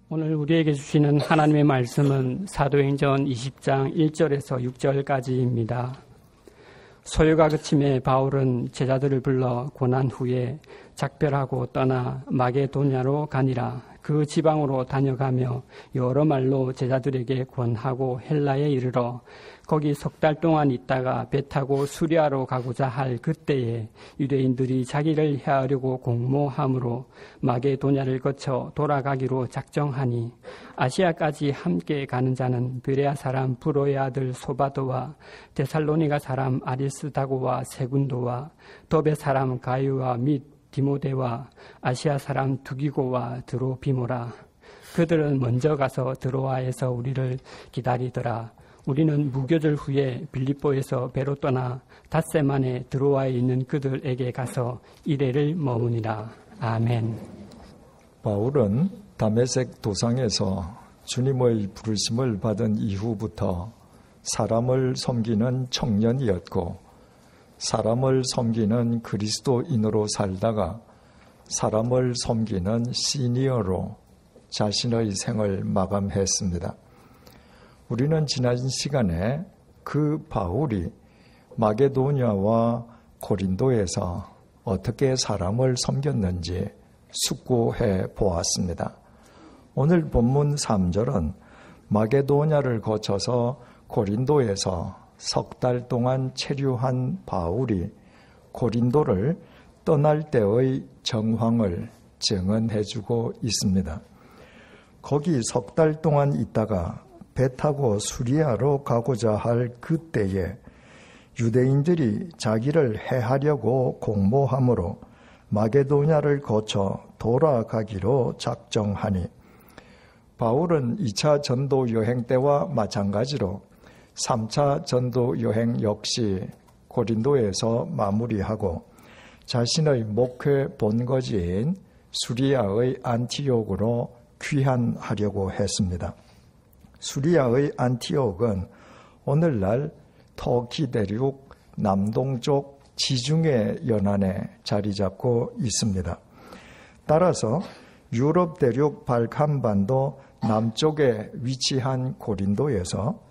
오늘 우리에게 주시는 하나님의 말씀은 사도행전 20장 1절에서 6절까지입니다. 소요가 그침에 바울은 제자들을 불러 고난 후에 작별하고 떠나 마게도냐로 가니라. 그 지방으로 다녀가며 여러 말로 제자들에게 권하고 헬라에 이르러 거기 석 달 동안 있다가 배 타고 수리아로 가고자 할 그때에 유대인들이 자기를 해하려고 공모함으로 마게도냐를 거쳐 돌아가기로 작정하니 아시아까지 함께 가는 자는 베레아 사람 브로의 아들 소바도와 데살로니가 사람 아리스다고와 세군도와 더베 사람 가이와 및 디모데와 아시아 사람 두기고와 드로비모라. 그들은 먼저 가서 드로아에서 우리를 기다리더라. 우리는 무교절 후에 빌립보에서 배로 떠나 닷새 만에 드로아에 있는 그들에게 가서 이래를 머무니라. 아멘. 바울은 다메섹 도상에서 주님의 부르심을 받은 이후부터 사람을 섬기는 청년이었고 사람을 섬기는 그리스도인으로 살다가 사람을 섬기는 시니어로 자신의 생을 마감했습니다. 우리는 지난 시간에 그 바울이 마게도냐와 고린도에서 어떻게 사람을 섬겼는지 숙고해 보았습니다. 오늘 본문 3절은 마게도냐를 거쳐서 고린도에서 석 달 동안 체류한 바울이 고린도를 떠날 때의 정황을 증언해주고 있습니다. 거기 석 달 동안 있다가 배 타고 수리아로 가고자 할 그때에 유대인들이 자기를 해하려고 공모함으로 마게도냐를 거쳐 돌아가기로 작정하니 바울은 2차 전도 여행 때와 마찬가지로 3차 전도 여행 역시 고린도에서 마무리하고 자신의 목회 본거지인 수리아의 안티옥으로 귀환하려고 했습니다. 수리아의 안티옥은 오늘날 터키 대륙 남동쪽 지중해 연안에 자리 잡고 있습니다. 따라서 유럽 대륙 발칸반도 남쪽에 위치한 고린도에서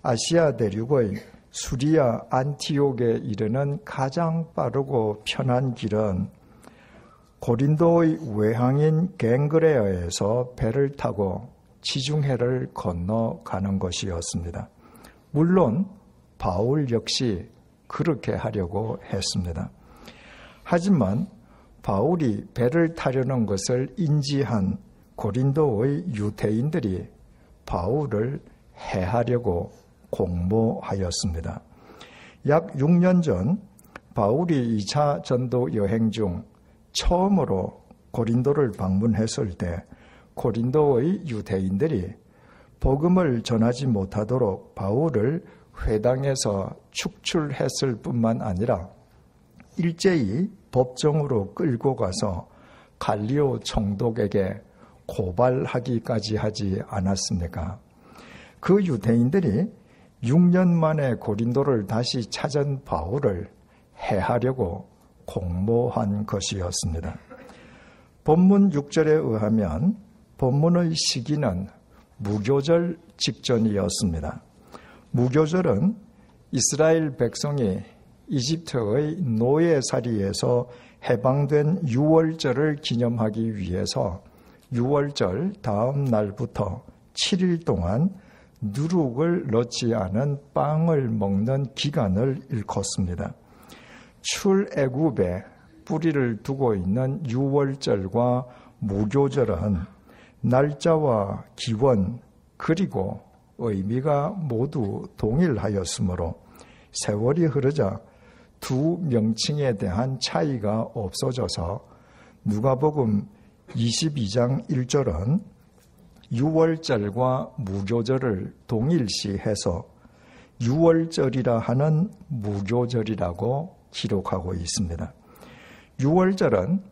아시아 대륙의 수리아 안티옥에 이르는 가장 빠르고 편한 길은 고린도의 외항인 갱그레아에서 배를 타고 지중해를 건너가는 것이었습니다. 물론 바울 역시 그렇게 하려고 했습니다. 하지만 바울이 배를 타려는 것을 인지한 고린도의 유대인들이 바울을 해하려고 공모하였습니다. 약 6년 전 바울이 2차 전도 여행 중 처음으로 고린도를 방문했을 때 고린도의 유대인들이 복음을 전하지 못하도록 바울을 회당에서 축출했을 뿐만 아니라 일제히 법정으로 끌고 가서 갈리오 총독에게 고발하기까지 하지 않았습니까? 그 유대인들이 6년 만에 고린도를 다시 찾은 바울을 해하려고 공모한 것이었습니다. 본문 6절에 의하면 본문의 시기는 무교절 직전이었습니다. 무교절은 이스라엘 백성이 이집트의 노예살이에서 해방된 유월절을 기념하기 위해서 유월절 다음 날부터 7일 동안 누룩을 넣지 않은 빵을 먹는 기간을 일컫습니다. 출애굽에 뿌리를 두고 있는 유월절과 무교절은 날짜와 기원 그리고 의미가 모두 동일하였으므로 세월이 흐르자 두 명칭에 대한 차이가 없어져서 누가복음 22장 1절은 유월절과 무교절을 동일시해서 유월절이라 하는 무교절이라고 기록하고 있습니다. 유월절은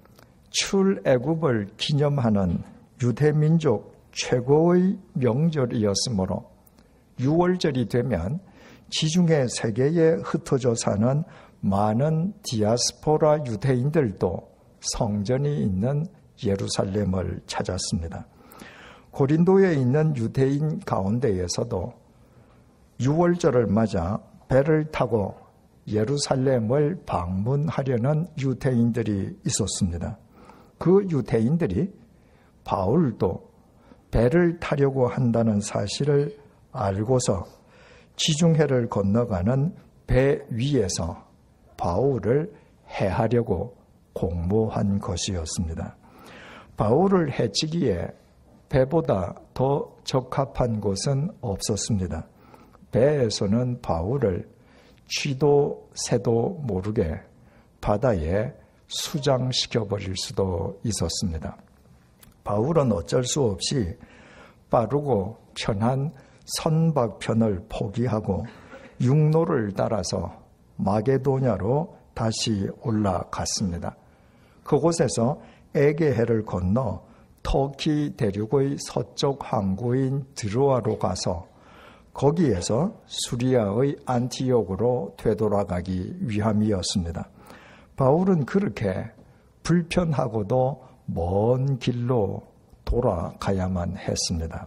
출애굽을 기념하는 유대민족 최고의 명절이었으므로 유월절이 되면 지중해 세계에 흩어져 사는 많은 디아스포라 유대인들도 성전이 있는 예루살렘을 찾았습니다. 고린도에 있는 유대인 가운데에서도 유월절을 맞아 배를 타고 예루살렘을 방문하려는 유대인들이 있었습니다. 그 유대인들이 바울도 배를 타려고 한다는 사실을 알고서 지중해를 건너가는 배 위에서 바울을 해하려고 공모한 것이었습니다. 바울을 해치기에 배보다 더 적합한 곳은 없었습니다. 배에서는 바울을 쥐도 새도 모르게 바다에 수장시켜버릴 수도 있었습니다. 바울은 어쩔 수 없이 빠르고 편한 선박편을 포기하고 육로를 따라서 마게도냐로 다시 올라갔습니다. 그곳에서 에게해를 건너 터키 대륙의 서쪽 항구인 드로아로 가서 거기에서 수리아의 안티옥으로 되돌아가기 위함이었습니다. 바울은 그렇게 불편하고도 먼 길로 돌아가야만 했습니다.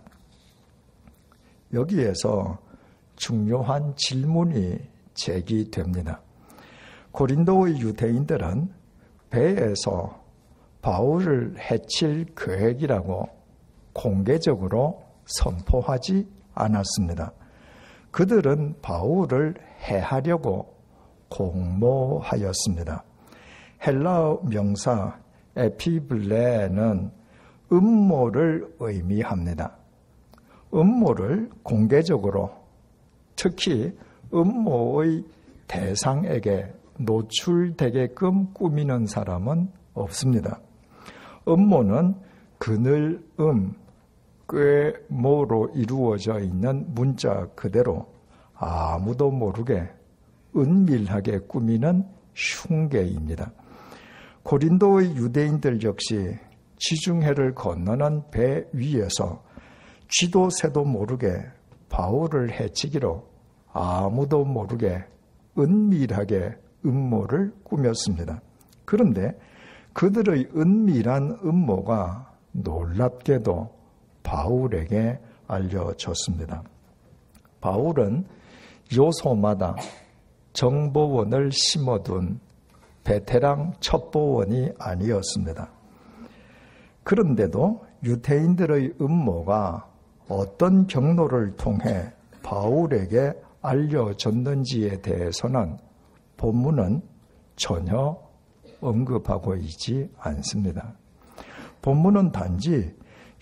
여기에서 중요한 질문이 제기됩니다. 고린도의 유대인들은 배에서 바울을 해칠 계획이라고 공개적으로 선포하지 않았습니다. 그들은 바울을 해하려고 공모하였습니다. 헬라어 명사 에피블레는 음모를 의미합니다. 음모를 공개적으로, 특히 음모의 대상에게 노출되게끔 꾸미는 사람은 없습니다. 음모는 그늘 꾀모로 이루어져 있는 문자 그대로 아무도 모르게 은밀하게 꾸미는 흉계입니다. 고린도의 유대인들 역시 지중해를 건너는 배 위에서 쥐도 새도 모르게 바울을 해치기로 아무도 모르게 은밀하게 음모를 꾸몄습니다. 그런데 그들의 은밀한 음모가 놀랍게도 바울에게 알려졌습니다. 바울은 요소마다 정보원을 심어둔 베테랑 첩보원이 아니었습니다. 그런데도 유대인들의 음모가 어떤 경로를 통해 바울에게 알려졌는지에 대해서는 본문은 전혀 언급하고 있지 않습니다. 본문은 단지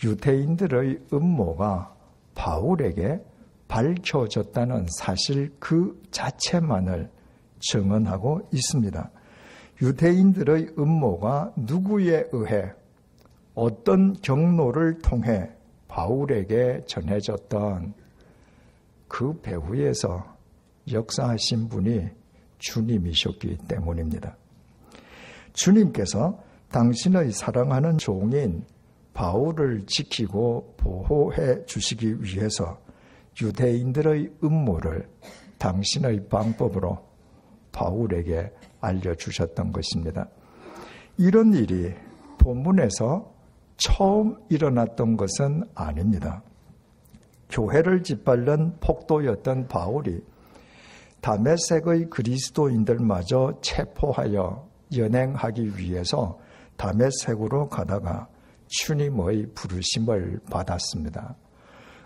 유대인들의 음모가 바울에게 밝혀졌다는 사실 그 자체만을 증언하고 있습니다. 유대인들의 음모가 누구에 의해 어떤 경로를 통해 바울에게 전해졌던 그 배후에서 역사하신 분이 주님이셨기 때문입니다. 주님께서 당신의 사랑하는 종인 바울을 지키고 보호해 주시기 위해서 유대인들의 음모를 당신의 방법으로 바울에게 알려주셨던 것입니다. 이런 일이 본문에서 처음 일어났던 것은 아닙니다. 교회를 짓밟는 폭도였던 바울이 다메섹의 그리스도인들마저 체포하여 연행하기 위해서 다메섹으로 가다가 주님의 부르심을 받았습니다.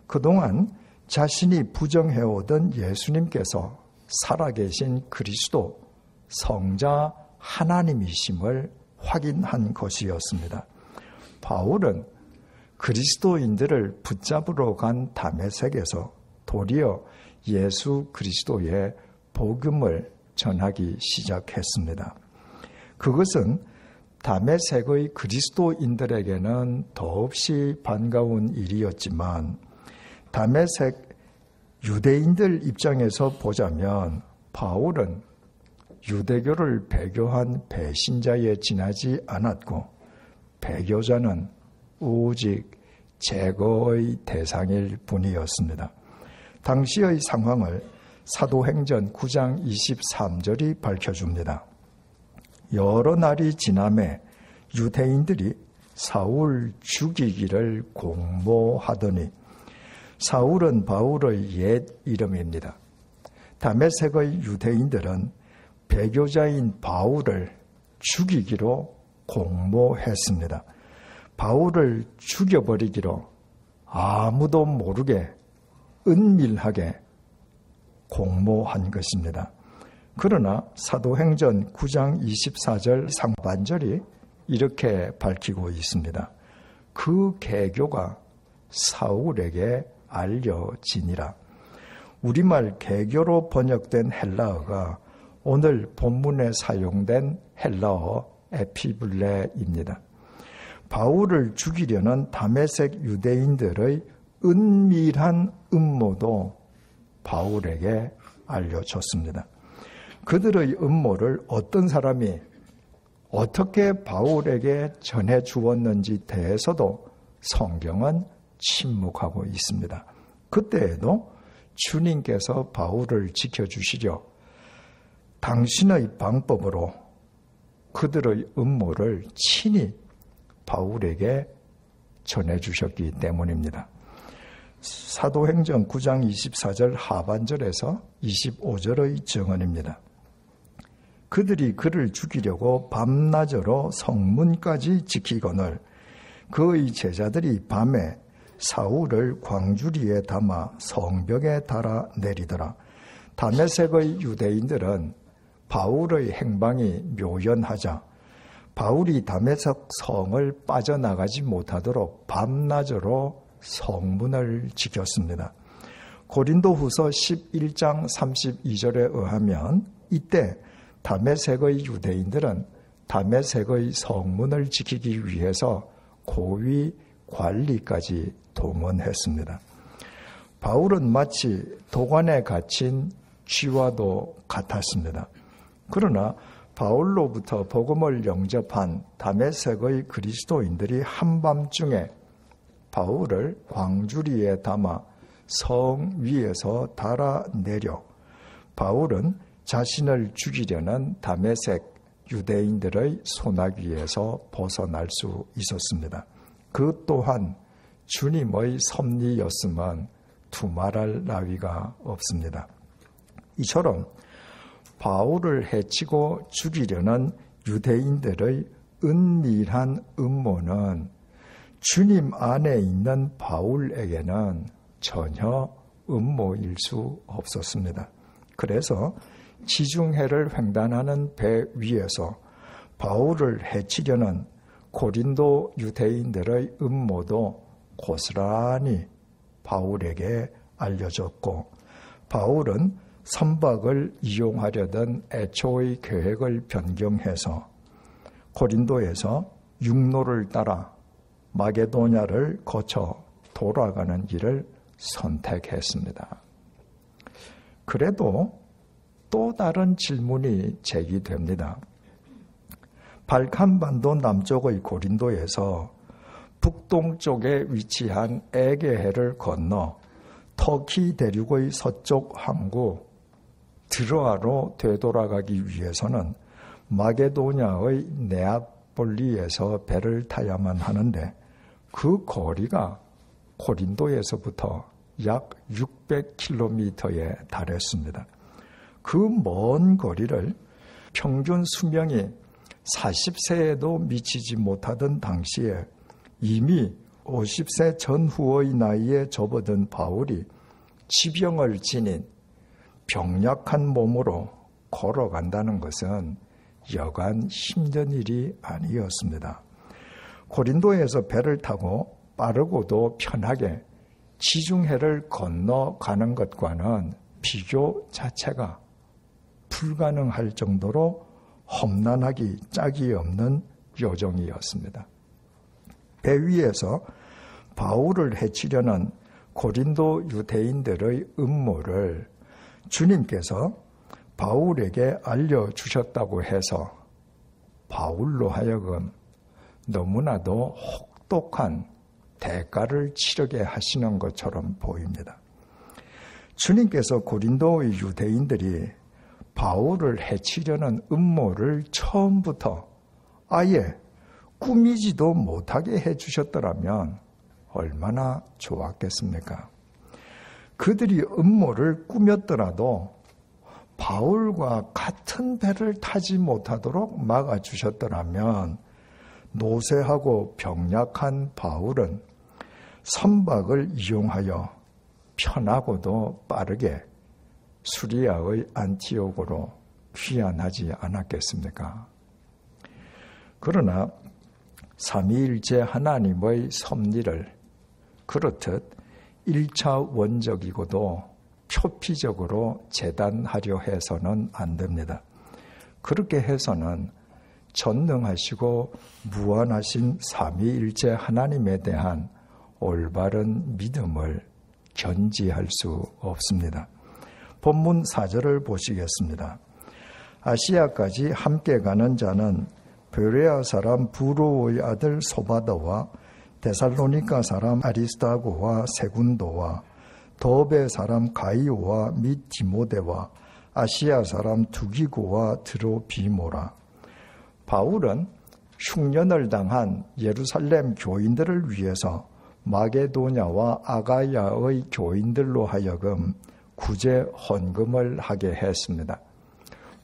그동안 자신이 부정해오던 예수님께서 살아계신 그리스도, 성자 하나님이심을 확인한 것이었습니다. 바울은 그리스도인들을 붙잡으러 간 다메섹에서 도리어 예수 그리스도의 복음을 전하기 시작했습니다. 그것은 다메섹의 그리스도인들에게는 더없이 반가운 일이었지만 다메섹 유대인들 입장에서 보자면 바울은 유대교를 배교한 배신자에 지나지 않았고 배교자는 오직 제거의 대상일 뿐이었습니다. 당시의 상황을 사도행전 9장 23절이 밝혀줍니다. 여러 날이 지남에 유대인들이 사울 죽이기를 공모하더니, 사울은 바울의 옛 이름입니다. 다메섹의 유대인들은 배교자인 바울을 죽이기로 공모했습니다. 바울을 죽여버리기로 아무도 모르게 은밀하게 공모한 것입니다. 그러나 사도행전 9장 24절 상반절이 이렇게 밝히고 있습니다. 그 개교가 사울에게 알려지니라. 우리말 개교로 번역된 헬라어가 오늘 본문에 사용된 헬라어 에피블레입니다. 바울을 죽이려는 다메섹 유대인들의 은밀한 음모도 바울에게 알려졌습니다. 그들의 음모를 어떤 사람이 어떻게 바울에게 전해 주었는지 대해서도 성경은 침묵하고 있습니다. 그때에도 주님께서 바울을 지켜주시려 당신의 방법으로 그들의 음모를 친히 바울에게 전해주셨기 때문입니다. 사도행전 9장 24절 하반절에서 25절의 증언입니다. 그들이 그를 죽이려고 밤낮으로 성문까지 지키거늘 그의 제자들이 밤에 사울을 광주리에 담아 성벽에 달아 내리더라. 다메섹의 유대인들은 바울의 행방이 묘연하자 바울이 다메섹 성을 빠져나가지 못하도록 밤낮으로 성문을 지켰습니다. 고린도후서 11장 32절에 의하면 이때 다메섹의 유대인들은 다메섹의 성문을 지키기 위해서 고위 관리까지 동원했습니다. 바울은 마치 도관에 갇힌 쥐와도 같았습니다. 그러나 바울로부터 복음을 영접한 다메섹의 그리스도인들이 한밤중에 바울을 광주리에 담아 성 위에서 달아내려 바울은 자신을 죽이려는 다메섹 유대인들의 소나기에서 벗어날 수 있었습니다. 그 또한 주님의 섭리였음은 두말할 나위가 없습니다. 이처럼 바울을 해치고 죽이려는 유대인들의 은밀한 음모는 주님 안에 있는 바울에게는 전혀 음모일 수 없었습니다. 그래서 지중해를 횡단하는 배 위에서 바울을 해치려는 고린도 유대인들의 음모도 고스란히 바울에게 알려졌고 바울은 선박을 이용하려던 애초의 계획을 변경해서 고린도에서 육로를 따라 마게도냐를 거쳐 돌아가는 길을 선택했습니다. 그래도 또 다른 질문이 제기됩니다. 발칸반도 남쪽의 고린도에서 북동쪽에 위치한 에게해를 건너 터키 대륙의 서쪽 항구 드로아로 되돌아가기 위해서는 마게도냐의 네아폴리에서 배를 타야만 하는데 그 거리가 고린도에서부터 약 600km에 달했습니다. 그 먼 거리를 평균 수명이 40세에도 미치지 못하던 당시에 이미 50세 전후의 나이에 접어든 바울이 지병을 지닌 병약한 몸으로 걸어간다는 것은 여간 힘든 일이 아니었습니다. 고린도에서 배를 타고 빠르고도 편하게 지중해를 건너가는 것과는 비교 자체가 불가능할 정도로 험난하기 짝이 없는 여정이었습니다. 배 위에서 바울을 해치려는 고린도 유대인들의 음모를 주님께서 바울에게 알려주셨다고 해서 바울로 하여금 너무나도 혹독한 대가를 치르게 하시는 것처럼 보입니다. 주님께서 고린도의 유대인들이 바울을 해치려는 음모를 처음부터 아예 꾸미지도 못하게 해주셨더라면 얼마나 좋았겠습니까? 그들이 음모를 꾸몄더라도 바울과 같은 배를 타지 못하도록 막아주셨더라면 노쇠하고 병약한 바울은 선박을 이용하여 편하고도 빠르게 수리아의 안티옥으로 귀환하지 않았겠습니까? 그러나 삼위일체 하나님의 섭리를 그렇듯 1차 원적이고도 표피적으로 재단하려 해서는 안 됩니다. 그렇게 해서는 전능하시고 무한하신 삼위일체 하나님에 대한 올바른 믿음을 견지할 수 없습니다. 본문 4절을 보시겠습니다. 아시아까지 함께 가는 자는 베레아 사람 부로의 아들 소바더와 데살로니가 사람 아리스타고와 세군도와 더베 사람 가이오와 및 디모데와 아시아 사람 두기고와 드로비모라. 바울은 흉년을 당한 예루살렘 교인들을 위해서 마게도냐와 아가야의 교인들로 하여금 구제 헌금을 하게 했습니다.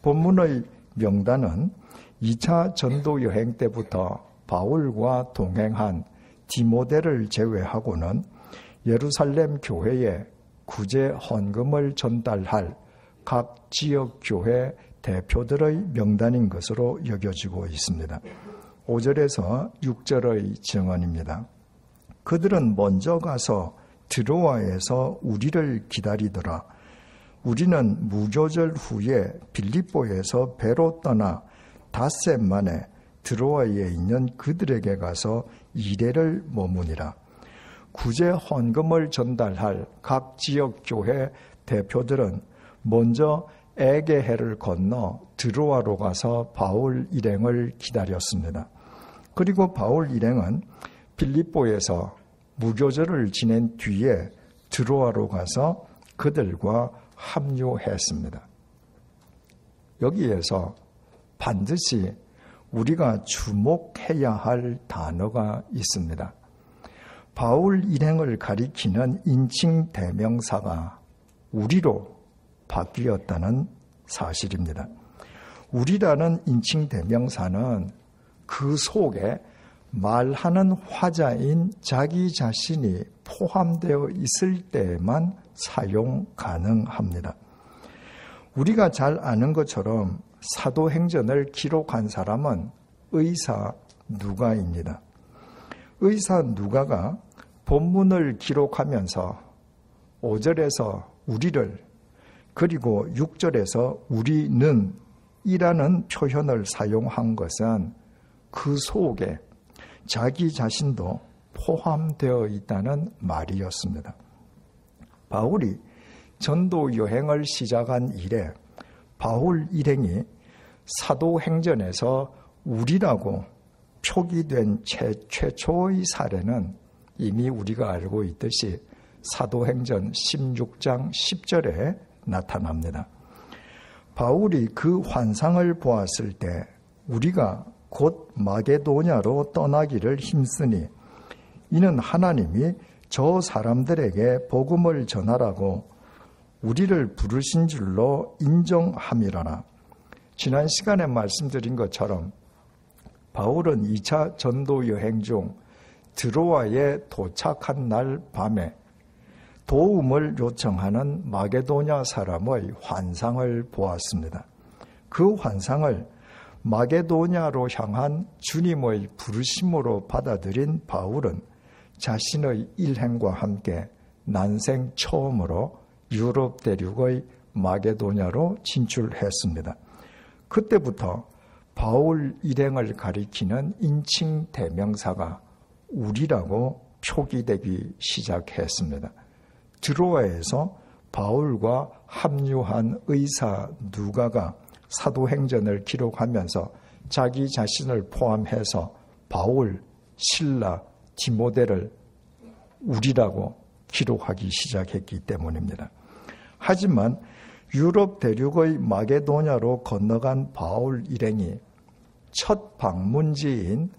본문의 명단은 2차 전도 여행 때부터 바울과 동행한 디모데를 제외하고는 예루살렘 교회에 구제 헌금을 전달할 각 지역 교회 대표들의 명단인 것으로 여겨지고 있습니다. 5절에서 6절의 증언입니다. 그들은 먼저 가서 드로아에서 우리를 기다리더라. 우리는 무교절 후에 빌립보에서 배로 떠나 닷새 만에 드로아에 있는 그들에게 가서 이레를 머무니라. 구제 헌금을 전달할 각 지역 교회 대표들은 먼저 에게해를 건너 드로아로 가서 바울 일행을 기다렸습니다. 그리고 바울 일행은 빌립보에서 무교절을 지낸 뒤에 드로아로 가서 그들과 합류했습니다. 여기에서 반드시 우리가 주목해야 할 단어가 있습니다. 바울 일행을 가리키는 인칭 대명사가 우리로 바뀌었다는 사실입니다. 우리라는 인칭 대명사는 그 속에 말하는 화자인 자기 자신이 포함되어 있을 때에만 사용 가능합니다. 우리가 잘 아는 것처럼 사도행전을 기록한 사람은 의사 누가입니다. 의사 누가가 본문을 기록하면서 5절에서 우리를 그리고 6절에서 우리는 이라는 표현을 사용한 것은 그 속에 자기 자신도 포함되어 있다는 말이었습니다. 바울이 전도 여행을 시작한 이래 바울 일행이 사도행전에서 우리라고 표기된 최초의 사례는 이미 우리가 알고 있듯이 사도행전 16장 10절에 나타납니다. 바울이 그 환상을 보았을 때 우리가 곧 마게도냐로 떠나기를 힘쓰니 이는 하나님이 저 사람들에게 복음을 전하라고 우리를 부르신 줄로 인정함이라나. 지난 시간에 말씀드린 것처럼 바울은 2차 전도 여행 중 드로아에 도착한 날 밤에 도움을 요청하는 마게도냐 사람의 환상을 보았습니다. 그 환상을 마게도냐로 향한 주님의 부르심으로 받아들인 바울은 자신의 일행과 함께 난생 처음으로 유럽 대륙의 마게도냐로 진출했습니다. 그때부터 바울 일행을 가리키는 인칭 대명사가 우리라고 표기되기 시작했습니다. 드로아에서 바울과 합류한 의사 누가가 사도행전을 기록하면서 자기 자신을 포함해서 바울, 실라, 디모데를 우리라고 기록하기 시작했기 때문입니다. 하지만 유럽 대륙의 마게도냐로 건너간 바울 일행이 첫 방문지인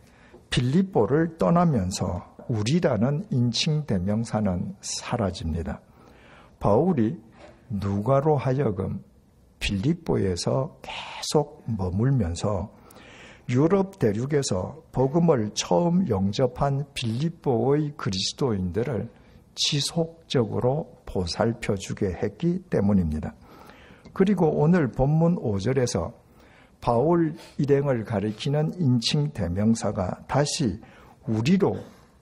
빌립보를 떠나면서 우리라는 인칭 대명사는 사라집니다. 바울이 누가로 하여금 빌립보에서 계속 머물면서 유럽 대륙에서 복음을 처음 영접한 빌립보의 그리스도인들을 지속적으로 보살펴주게 했기 때문입니다. 그리고 오늘 본문 5절에서 바울 일행을 가리키는 인칭 대명사가 다시 우리로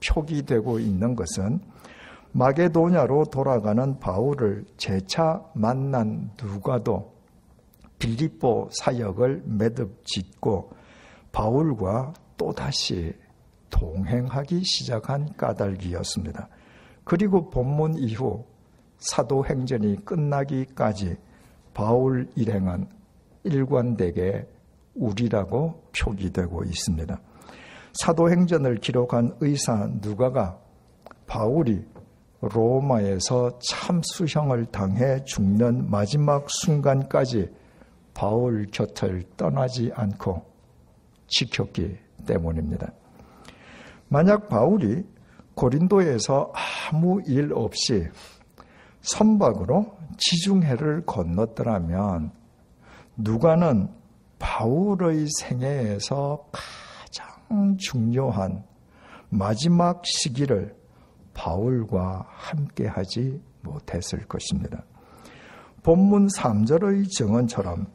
표기되고 있는 것은 마게도냐로 돌아가는 바울을 재차 만난 누가도 빌립보 사역을 매듭 짓고 바울과 또다시 동행하기 시작한 까닭이었습니다. 그리고 본문 이후 사도행전이 끝나기까지 바울 일행은 일관되게 우리라고 표기되고 있습니다. 사도행전을 기록한 의사 누가가 바울이 로마에서 참수형을 당해 죽는 마지막 순간까지 바울 곁을 떠나지 않고 지켰기 때문입니다. 만약 바울이 고린도에서 아무 일 없이 선박으로 지중해를 건넜더라면 누가는 바울의 생애에서 가장 중요한 마지막 시기를 바울과 함께하지 못했을 것입니다. 본문 3절의 증언처럼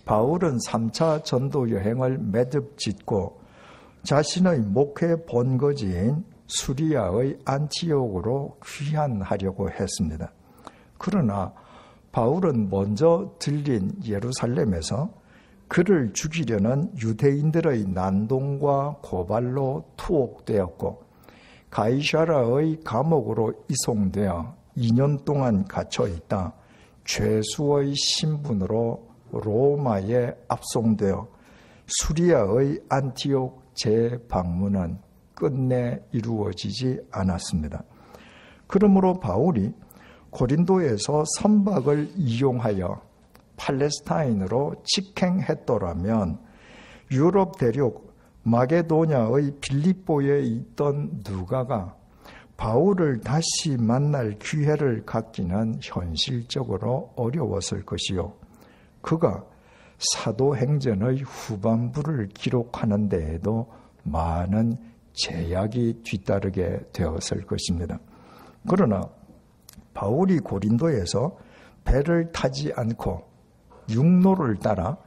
바울은 3차 전도 여행을 매듭 짓고 자신의 목회 본거지인 수리아의 안티옥으로 귀환하려고 했습니다. 그러나 바울은 먼저 들린 예루살렘에서 그를 죽이려는 유대인들의 난동과 고발로 투옥되었고 가이사라의 감옥으로 이송되어 2년 동안 갇혀 있다 죄수의 신분으로 로마에 압송되어 수리아의 안티옥 재방문은 끝내 이루어지지 않았습니다. 그러므로 바울이 고린도에서 선박을 이용하여 팔레스타인으로 직행했더라면 유럽 대륙 마게도냐의 빌립보에 있던 누가가 바울을 다시 만날 기회를 갖기는 현실적으로 어려웠을 것이요. 그가 사도행전의 후반부를 기록하는 데에도 많은 제약이 뒤따르게 되었을 것입니다. 그러나 바울이 고린도에서 배를 타지 않고 육로를 따라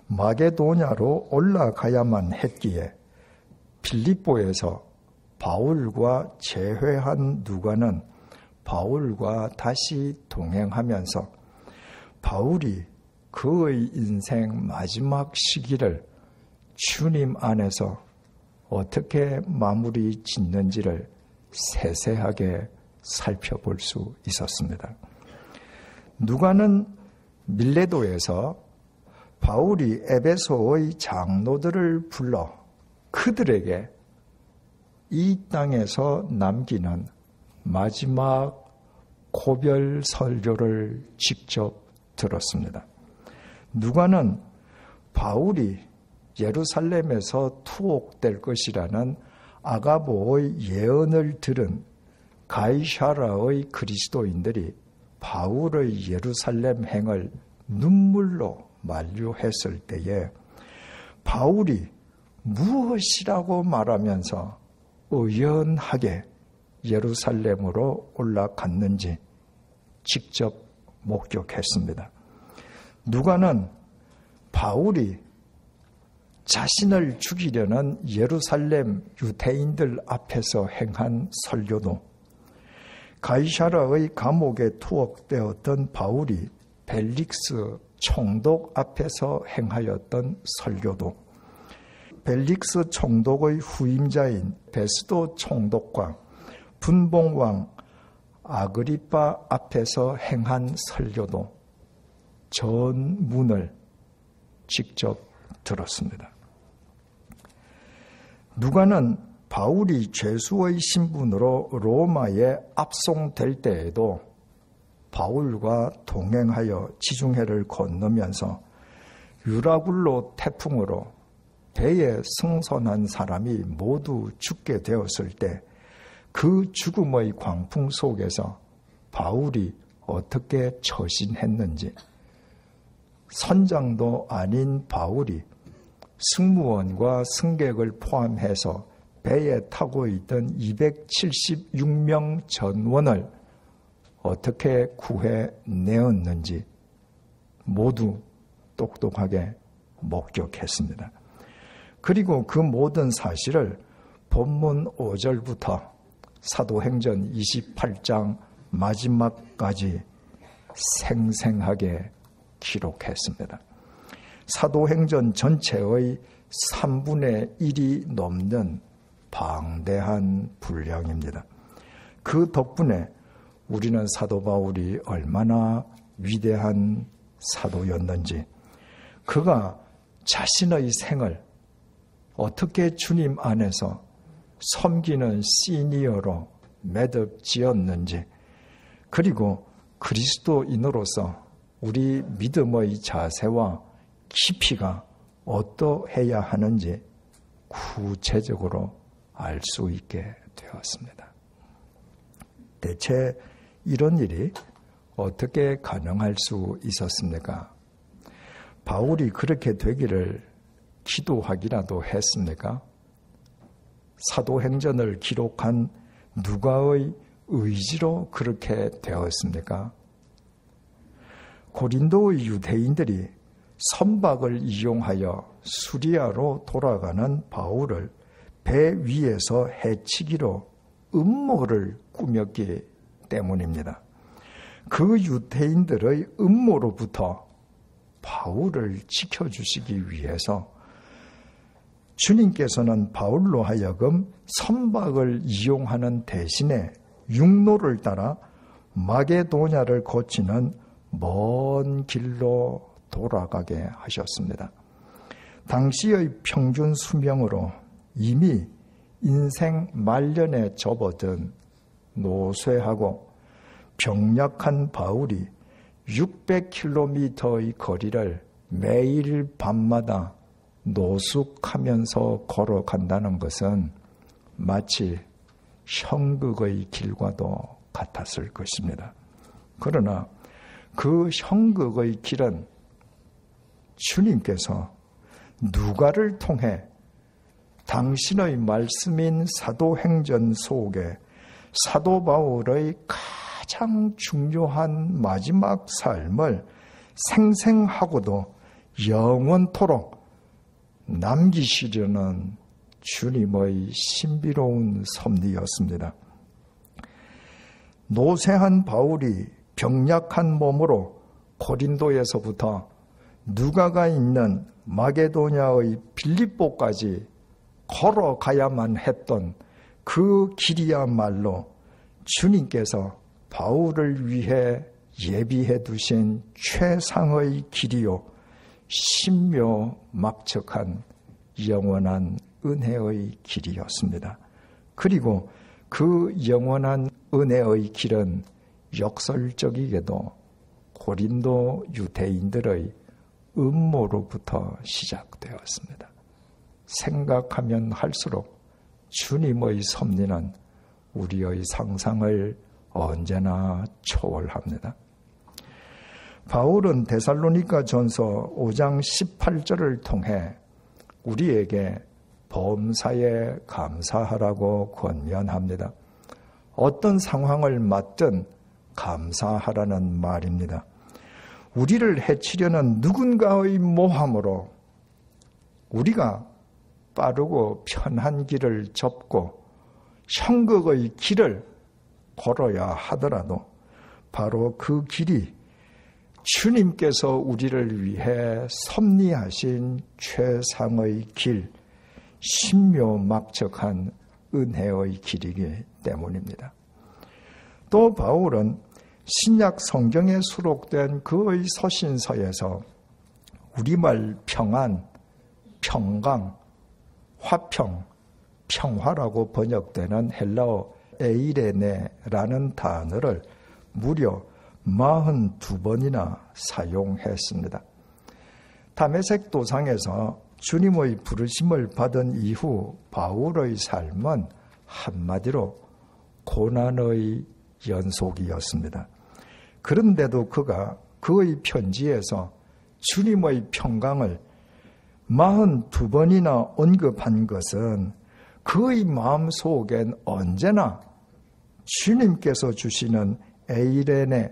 마게도냐로 올라가야만 했기에 빌립보에서 바울과 재회한 누가는 바울과 다시 동행하면서 바울이 그의 인생 마지막 시기를 주님 안에서 어떻게 마무리 짓는지를 세세하게 살펴볼 수 있었습니다. 누가는 밀레도에서 바울이 에베소의 장로들을 불러 그들에게 이 땅에서 남기는 마지막 고별 설교를 직접 들었습니다. 누가는 바울이 예루살렘에서 투옥될 것이라는 아가보의 예언을 들은 가이사라의 그리스도인들이 바울의 예루살렘 행을 눈물로 만류했을 때에 바울이 무엇이라고 말하면서 의연하게 예루살렘으로 올라갔는지 직접 목격했습니다. 누가는 바울이 자신을 죽이려는 예루살렘 유대인들 앞에서 행한 설교도 가이사라의 감옥에 투옥되었던 바울이 벨릭스 총독 앞에서 행하였던 설교도 벨릭스 총독의 후임자인 베스도 총독과 분봉왕 아그리빠 앞에서 행한 설교도 전문을 직접 들었습니다. 누가는 바울이 죄수의 신분으로 로마에 압송될 때에도 바울과 동행하여 지중해를 건너면서 유라굴로 태풍으로 배에 승선한 사람이 모두 죽게 되었을 때 그 죽음의 광풍 속에서 바울이 어떻게 처신했는지, 선장도 아닌 바울이 승무원과 승객을 포함해서 배에 타고 있던 276명 전원을 어떻게 구해내었는지 모두 똑똑하게 목격했습니다. 그리고 그 모든 사실을 본문 5절부터 사도행전 28장 마지막까지 생생하게 기록했습니다. 사도행전 전체의 3분의 1이 넘는 방대한 분량입니다. 그 덕분에 우리는 사도 바울이 얼마나 위대한 사도였는지, 그가 자신의 생을 어떻게 주님 안에서 섬기는 시니어로 매듭지었는지, 그리고 그리스도인으로서 우리 믿음의 자세와 깊이가 어떠해야 하는지 구체적으로 알 수 있게 되었습니다. 대체 이런 일이 어떻게 가능할 수 있었습니까? 바울이 그렇게 되기를 기도하기라도 했습니까? 사도행전을 기록한 누가의 의지로 그렇게 되었습니까? 고린도의 유대인들이 선박을 이용하여 수리아로 돌아가는 바울을 배 위에서 해치기로 음모를 꾸몄기 때문입니다. 그 유대인들의 음모로부터 바울을 지켜주시기 위해서 주님께서는 바울로 하여금 선박을 이용하는 대신에 육로를 따라 마게도냐를 거치는 먼 길로 돌아가게 하셨습니다. 당시의 평균 수명으로 이미 인생 말년에 접어든 노쇠하고 병약한 바울이 600km의 거리를 매일 밤마다 노숙하면서 걸어간다는 것은 마치 형극의 길과도 같았을 것입니다. 그러나 그 형극의 길은 주님께서 누가를 통해 당신의 말씀인 사도행전 속에 사도 바울의 가장 중요한 마지막 삶을 생생하고도 영원토록 남기시려는 주님의 신비로운 섭리였습니다. 노쇠한 바울이 병약한 몸으로 고린도에서부터 누가가 있는 마게도냐의 빌립보까지 걸어가야만 했던 그 길이야말로 주님께서 바울을 위해 예비해 두신 최상의 길이요 신묘막측한 영원한 은혜의 길이었습니다. 그리고 그 영원한 은혜의 길은 역설적이게도 고린도 유대인들의 음모로부터 시작되었습니다. 생각하면 할수록 주님의 섭리는 우리의 상상을 언제나 초월합니다. 바울은 데살로니가 전서 5장 18절을 통해 우리에게 범사에 감사하라고 권면합니다. 어떤 상황을 맞든 감사하라는 말입니다. 우리를 해치려는 누군가의 모함으로 우리가 빠르고 편한 길을 접고 형극의 길을 걸어야 하더라도 바로 그 길이 주님께서 우리를 위해 섭리하신 최상의 길, 신묘막측한 은혜의 길이기 때문입니다. 또 바울은 신약 성경에 수록된 그의 서신서에서 우리말 평안, 평강, 화평, 평화라고 번역되는 헬라어 에이레네라는 단어를 무려 42번이나 사용했습니다. 다메섹 도상에서 주님의 부르심을 받은 이후 바울의 삶은 한마디로 고난의 연속이었습니다. 그런데도 그가 그의 편지에서 주님의 평강을 42번이나 언급한 것은 그의 마음속엔 언제나 주님께서 주시는 에이레네,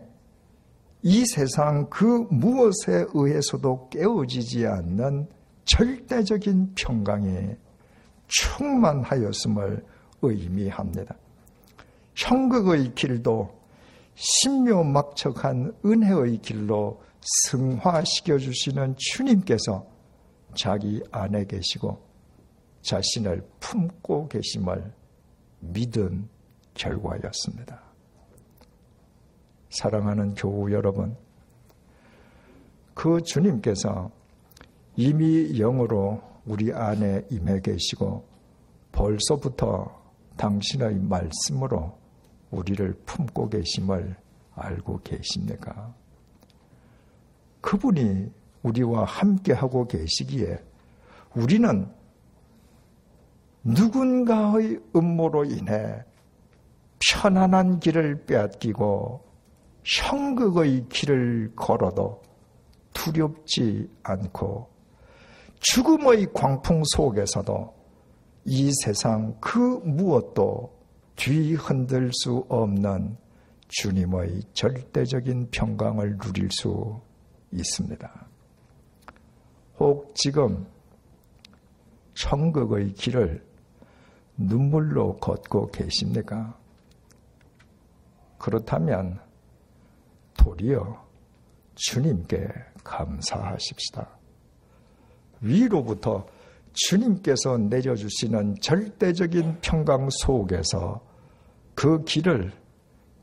이 세상 그 무엇에 의해서도 깨어지지 않는 절대적인 평강이 충만하였음을 의미합니다. 형극의 길도 신묘막측한 은혜의 길로 승화시켜 주시는 주님께서 자기 안에 계시고 자신을 품고 계심을 믿은 결과였습니다. 사랑하는 교우 여러분, 그 주님께서 이미 영으로 우리 안에 임해 계시고 벌써부터 당신의 말씀으로 우리를 품고 계심을 알고 계십니까? 그분이 우리와 함께하고 계시기에 우리는 누군가의 음모로 인해 편안한 길을 빼앗기고 형극의 길을 걸어도 두렵지 않고 죽음의 광풍 속에서도 이 세상 그 무엇도 뒤흔들 수 없는 주님의 절대적인 평강을 누릴 수 있습니다. 혹 지금 천국의 길을 눈물로 걷고 계십니까? 그렇다면 도리어 주님께 감사하십시다. 위로부터 주님께서 내려주시는 절대적인 평강 속에서 그 길을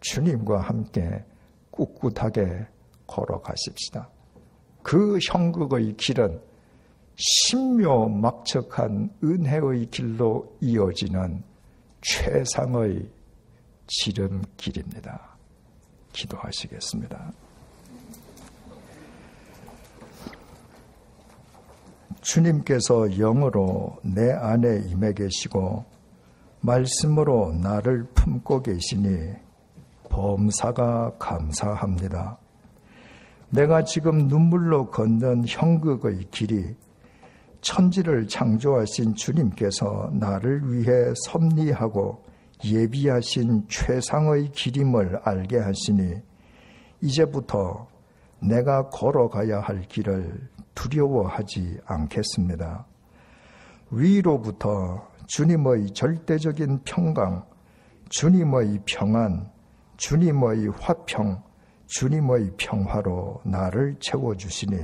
주님과 함께 꿋꿋하게 걸어가십시다. 그 형극의 길은 신묘막측한 은혜의 길로 이어지는 최상의 지름길입니다. 기도하시겠습니다. 주님께서 영으로 내 안에 임해 계시고 말씀으로 나를 품고 계시니 범사가 감사합니다. 내가 지금 눈물로 걷는 형극의 길이 천지를 창조하신 주님께서 나를 위해 섭리하고 예비하신 최상의 길임을 알게 하시니 이제부터 내가 걸어가야 할 길을 두려워하지 않겠습니다. 위로부터 주님의 절대적인 평강, 주님의 평안, 주님의 화평, 주님의 평화로 나를 채워주시니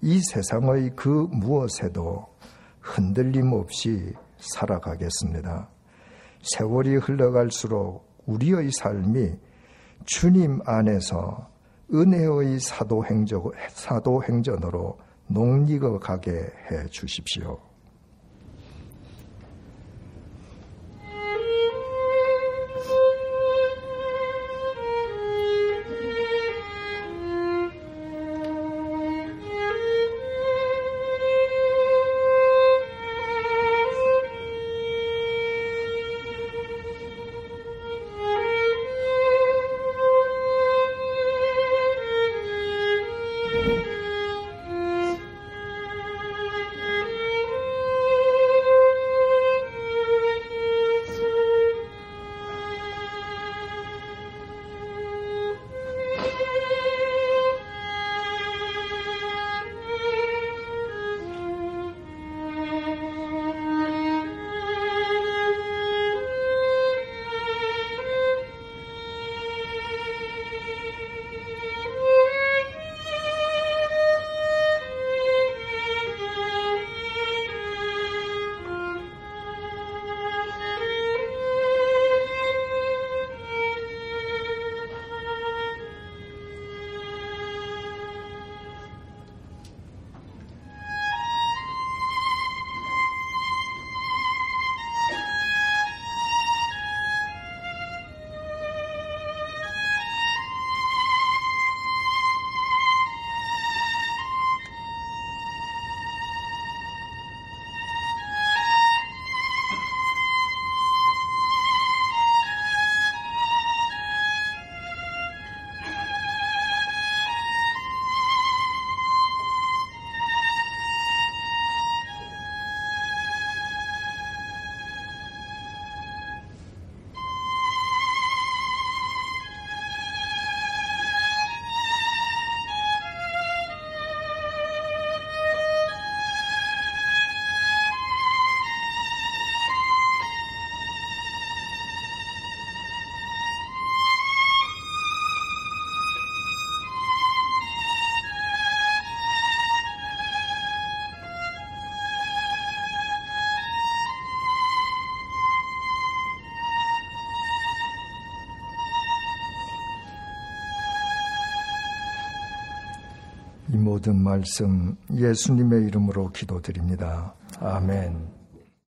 이 세상의 그 무엇에도 흔들림 없이 살아가겠습니다. 세월이 흘러갈수록 우리의 삶이 주님 안에서 은혜의 사도행전으로 녹익어가게 해 주십시오. 이 모든 말씀 예수님의 이름으로 기도드립니다. 아멘.